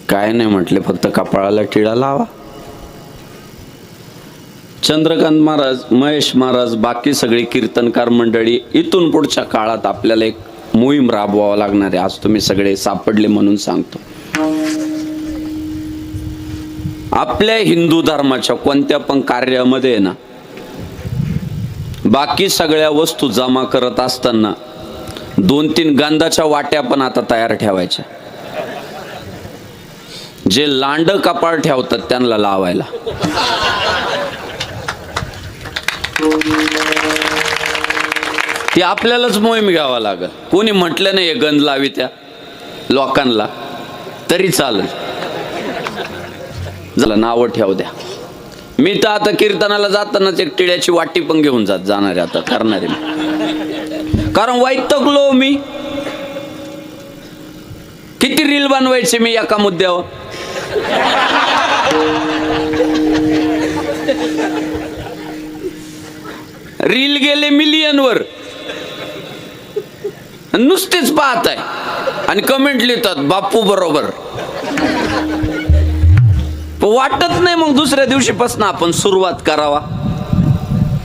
काय नाही म्हटले, फक्त कपाळाला टिळा लावा. चंद्रकांत महाराज, महेश महाराज, बाकी सगळी कीर्तनकार मंडळी, इथून पुढच्या काळात आपल्याला एक मोहीम राबवावं लागणार आहे. आज तुम्ही सगळे सापडले म्हणून सांगतो. आपल्या हिंदू धर्माच्या कोणत्या पण कार्यामध्ये ना, बाकी सगळ्या वस्तू जमा करत असताना 2-3 गंधाच्या वाट्या पण आता तयार ठेवायच्या. जे लांड कपाळ ठेवतात त्यांना लावायला. ती आपल्यालाच मोहीम घ्यावा लागल. कोणी म्हटलं नाही गंध लावी त्या लोकांना तरी चालेल, झालं नाव ठेव द्या. मी तर आता कीर्तनाला जातानाच एक टिळ्याची वाटी पण घेऊन जाणार आहे आता, करणार आहे. कारण वैतकलो मी. किती रील बनवायचे मी एका मुद्द्यावर. रील गेले मिलियनवर, नुसतेच पाहत आहे आणि कमेंट लिहितात बापू बरोबर. वाटत नाही मग दुसऱ्या दिवशीपासून आपण सुरुवात करावा.